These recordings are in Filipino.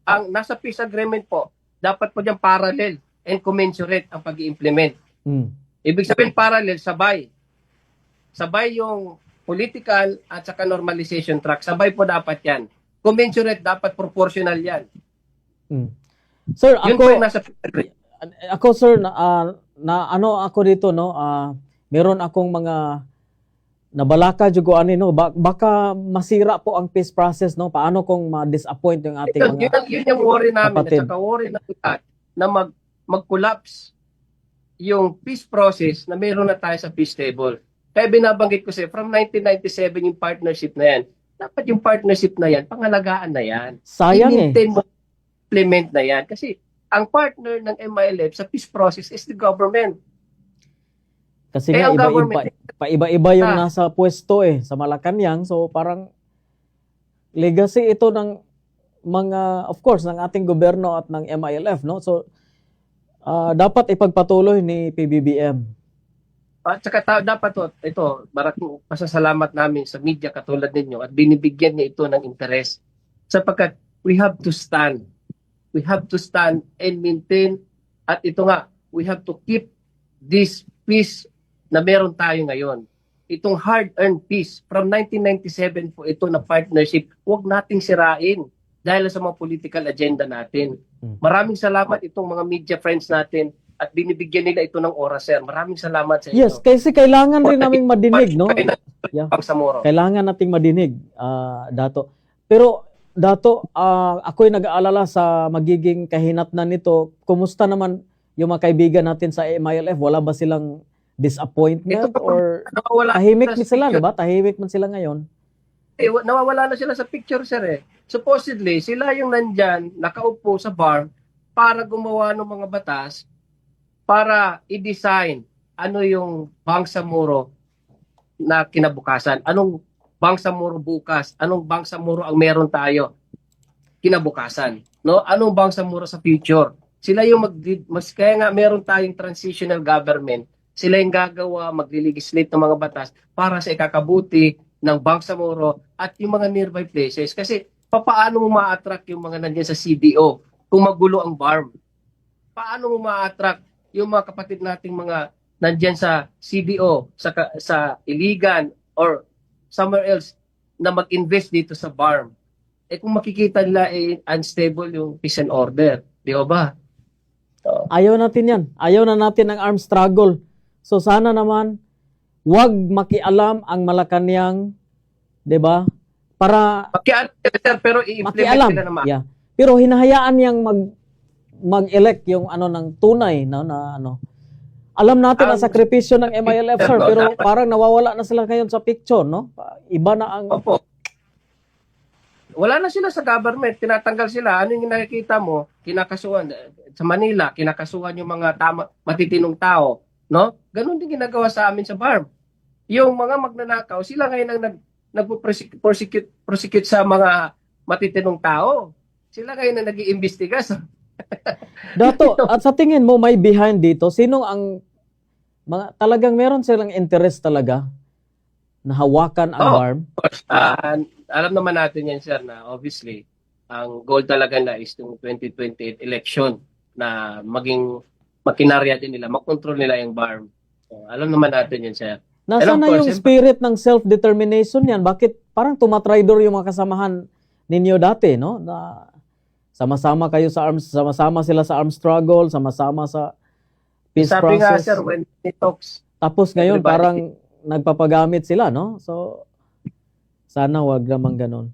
ang nasa peace agreement po, dapat po diyang parallel and commensurate ang pag-i-implement. Mm. Ibig sabihin parallel, sabay. Sabay yung political at saka normalization track. Sabay po dapat yan. Commensurate, dapat proportional yan. Mm. Sir, Yun po yung nasa peace agreement. ako sir na ano ako dito no, meron akong mga nabalaka jud ko ani no, baka masira po ang peace process no, paano kung ma-disappoint yung ating mga Yun yung worry namin kapatid. at saka worry na lahat na mag-collapse yung peace process na meron na tayo sa peace table. Kaya binabanggit ko sa'yo, from 1997 yung partnership na yan, dapat yung partnership na yan, pangalagaan na yan. Sayang eh. I-maintain mo, implement na yan. Kasi ang partner ng MILF sa peace process is the government. Kasi Eh, nga ang government, iba-iba yung nasa pwesto eh sa Malacanang, so parang legacy ito ng mga, of course, ng ating gobyerno at ng MILF, no? So dapat ipagpatuloy ni PBBM. at saka dapat ito, maraming pasasalamat namin sa media katulad ninyo at binibigyan niya ito ng interes. Sapagkat we have to stand. We have to stand and maintain. At ito nga, we have to keep this peace na meron tayo ngayon. Itong hard-earned peace. From 1997 po ito na partnership, huwag nating sirain dahil sa mga political agenda natin. Maraming salamat itong mga media friends natin at binibigyan nila ito ng oras, sir. Maraming salamat sa inyo. Yes, kasi kailangan rin naming madinig, no? Yeah. Bangsamoro. Kailangan nating madinig, Dato. Pero Dato, ako'y nag-aalala sa magiging kahinatnan nito. Kumusta naman yung mga kaibigan natin sa MILF? Wala ba silang disappointment or tahimik man sila, diba? Tahimik man sila ngayon. Nawawala na sila sa picture, sir eh. Supposedly, sila yung nandyan, nakaupo sa bar para gumawa ng mga batas para i-design ano yung Bangsamoro na kinabukasan. Anong Bangsamoro bukas? Anong Bangsamoro ang meron tayo kinabukasan? No? Anong Bangsamoro sa future? Sila yung kaya nga meron tayong transitional government. Sila yung gagawa, magli-legislate ng mga batas para sa ikakabuti ng Bangsamoro at yung mga nearby places. Kasi paano mo ma-attract yung mga nandiyan sa CDO kung magulo ang BARM? Paano mo ma-attract yung mga kapatid nating mga nandiyan sa CDO, sa Iligan or somewhere else na mag-invest dito sa BARM? Eh kung makikita nila unstable yung peace and order. Di ba? So, ayaw natin yan. Ayaw na natin ang armed struggle. So sana naman, wag makialam ang Malacanang, 'di ba? Para pero i-implement makialam. sila naman. Yeah. Pero hinahayaan niyang mag-elect yung ng tunay na ano. Alam natin ang sakripisyo ng MILF, sir, pero parang nawawala na sila ngayon sa picture, no? Iba na ang Opo. Wala na sila sa government, tinatanggal sila. Ano yung nakikita mo? Kinakasuhan sa Manila, kinakasuhan yung mga matitinong tao, no? Ganun din ginagawa sa amin sa BARM. Yung mga magnanakaw, sila ngayon ang prosecute sa mga matitinong tao. Sila ngayon ang nag-iimbestiga sa Dato, at sa tingin mo may behind dito, sinong ang mga talagang meron silang interest talaga na hawakan ang BARM? Alam naman natin yan, sir, na obviously ang goal talaga nila is yung 2028 election na maging makinarya din nila, makontrol nila yung BARM. So, alam naman natin yun, sir. Nasaan na yung spirit ng self-determination yan? Bakit parang tumatraidor yung mga kasamahan ninyo dati, no? Na sama-sama kayo sa arms, sama-sama sila sa armed struggle, sama-sama sa peace Sabi process. nga, sir, when it talks, tapos ngayon everybody, parang nagpapagamit sila, no? So sana wag naman ganun.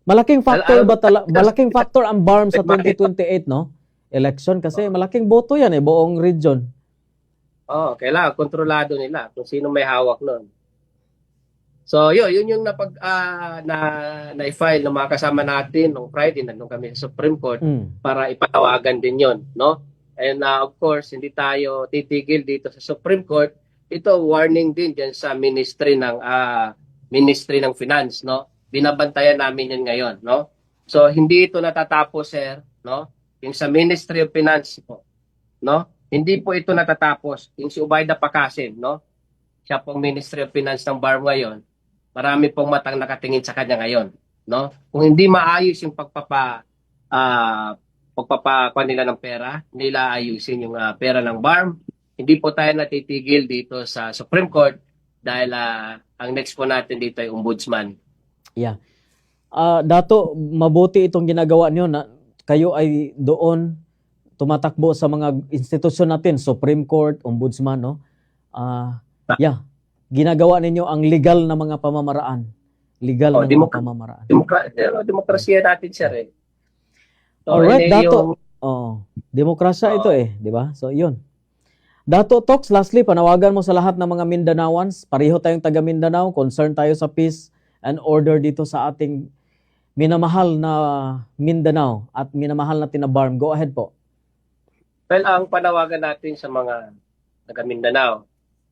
Malaking factor malaking factor ang BARM sa 2028, no? Election kasi malaking boto yan buong region. Kailangan kontrolado nila kung sino may hawak noon. So, yun yung na-file ng mga kasama natin nung Friday, nandun kami sa Supreme Court para ipatawagan din yon, no? And of course, hindi tayo titigil dito sa Supreme Court. Ito warning din diyan sa Ministry ng Finance, no? Binabantayan namin yan ngayon, no? So, hindi ito natatapos, sir, no? Yung sa Ministry of Finance po, no? Hindi po ito natatapos. Yung si Ubayda Pakasin, no? Siya pong Ministry of Finance ng BARM ngayon. Marami pong matang nakatingin sa kanya ngayon, no? Kung hindi maayos yung pagpapakuha nila ng pera, nila ayusin yung pera ng BARM. Hindi po tayo natitigil dito sa Supreme Court dahil ang next po natin dito ay Ombudsman. Yeah. Dato, mabuti itong ginagawa niyo na kayo ay doon tumatakbo sa mga institusyon natin, Supreme Court, Ombudsman, no? Yeah. Ginagawa ninyo ang legal na mga pamamaraan. Legal na mga pamamaraan. Demokrasya natin, sir, eh. So, Alright, Dato. yung Demokrasya ito eh, di ba? So, yun. Dato Talks, lastly, panawagan mo sa lahat ng mga Mindanawans. Pareho tayong taga Mindanao, concerned tayo sa peace and order dito sa ating minamahal na Mindanao at minamahal na Tinabarm. Go ahead po. well, ang panawagan natin sa mga taga Mindanao,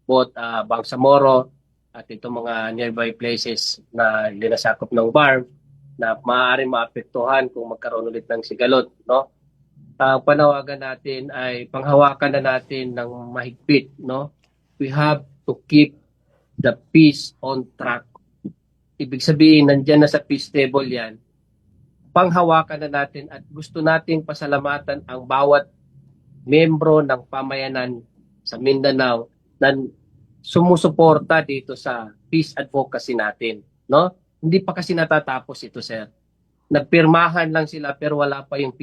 both Bangsamoro at itong mga nearby places na linasakop ng BARM na maaaring maapektuhan kung magkaroon ulit ng sigalot, no? Ang panawagan natin ay panghawakan na natin ng mahigpit, no? We have to keep the peace on track. Ibig sabihin, nandiyan na sa peace table yan. Panghawakan na natin at gusto nating pasalamatan ang bawat membro ng pamayanan sa Mindanao na sumusuporta dito sa peace advocacy natin, no? Hindi pa kasi natatapos ito, sir. Nagpirmahan lang sila pero wala pa yung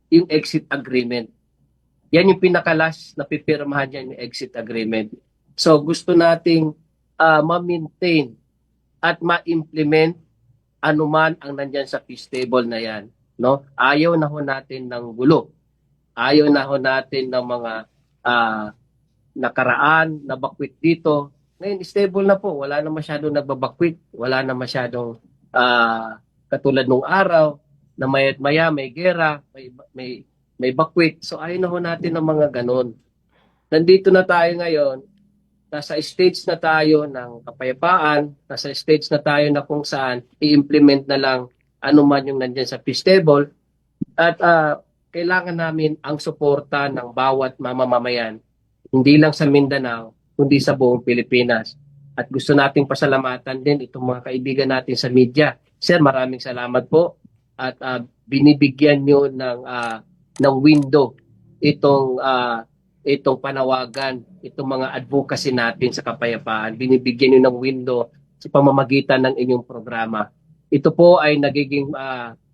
yung exit agreement. Yan yung pinakalas na pipirmahan yan, yung exit agreement. So gusto nating ma-maintain at ma-implement anuman ang nandyan sa peace table na yan, no? Ayaw na ho natin ng gulo. Ayaw na ho natin ng mga nakaraan na bakwit dito. Ngayon, stable na po. Wala na masyadong nagbabakwit. Wala na masyadong katulad nung araw na maya may gera, may bakwit. So ayaw na ho natin ng mga ganon. Nandito na tayo ngayon. Nasa stage na tayo ng kapayapaan. Nasa stage na tayo na kung saan i-implement na lang anuman yung nandyan sa peace table. At kailangan namin ang suporta ng bawat mamamayan. Hindi lang sa Mindanao, kundi sa buong Pilipinas. At gusto nating pasalamatan din itong mga kaibigan natin sa media. Sir, maraming salamat po. At binibigyan nyo ng window itong panawagan, itong mga advocacy natin sa kapayapaan. Binibigyan nyo ng window sa pamamagitan ng inyong programa. Ito po ay nagiging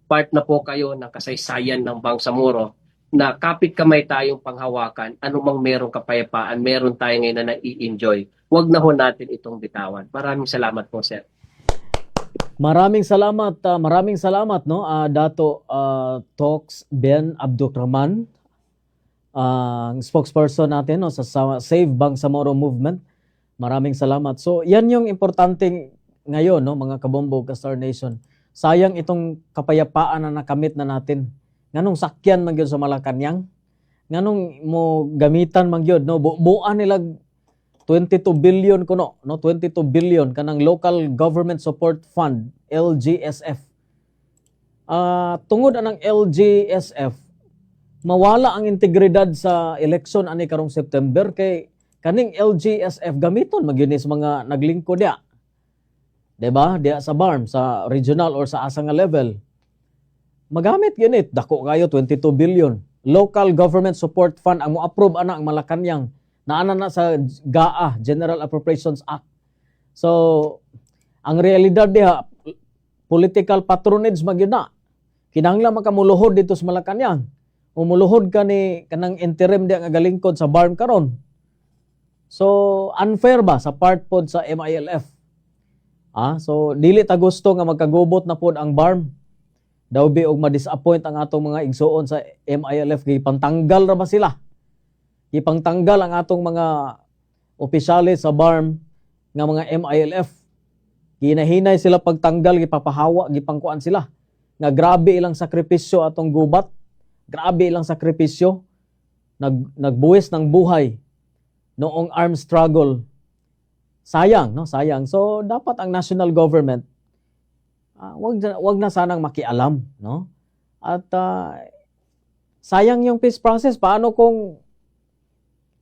part na po kayo ng kasaysayan ng Bangsamoro na kapit kamay tayong panghawakan, anumang merong kapayapaan, meron tayo ngayon na nai-enjoy. Huwag na ho natin itong bitawan. Maraming salamat po, sir. Maraming salamat no, Dato Talks Ben Abdulrahman, ang spokesperson natin no sa Save Bangsamoro Movement. Maraming salamat. So, yan yung importanteng ngayon no, mga kabombo ka Star Nation. Sayang itong kapayapaan na nakamit na natin. Nganong sakyan man gyud sa Malacañang? Nganong mo gamitan man gyud no, buuan nila 22 billion kuno, no? 22 billion kanang Local Government Support Fund, LGSF. Tungod anang LGSF, mawala ang integridad sa election ani karong September kay kaning LGSF gamiton magyunis mga naglingkod dia. 'Di ba? Dia sa BARM, sa regional or sa asa nga level. Magamit ginit dako kayo 22 billion. Local Government Support Fund ang mo-approve ana ang Malacañang. Naana na sa GAA, General Appropriations Act. So, ang realidad diha, political patronage magyuna. Kinahanglan makamuluhod dito sa Malacañang. Umuluhod ka ni kanang interim diha nga galingkod sa BARM karon. So, unfair ba sa part pod sa MILF? So, dili ta gusto nga magkagubot na pod ang BARM. Daw bi og ma-disappoint ang atong mga igsuon sa MILF kay pantanggal ra ba sila? Ipangtanggal ang atong mga opisyalis sa BARM nga mga MILF. Hinahinay sila pagtanggal, gipapahawa, gipangkuan sila. Nga grabe ilang sakripisyo atong gubat. Grabe ilang sakripisyo. Nagbuwis ng buhay noong armed struggle. Sayang, no? Sayang. So, dapat ang national government wag na sanang makialam, no? At sayang yung peace process. Paano kung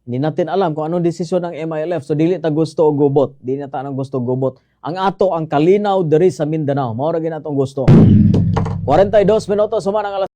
hindi natin alam kung anong desisyon ng MILF? So dili ta gusto og gubot, dili na ta nang gusto gubot. Ang ato ang kalinaw diri sa Mindanao, mao ra gyud atong gusto. 42 minutos, suman ang alas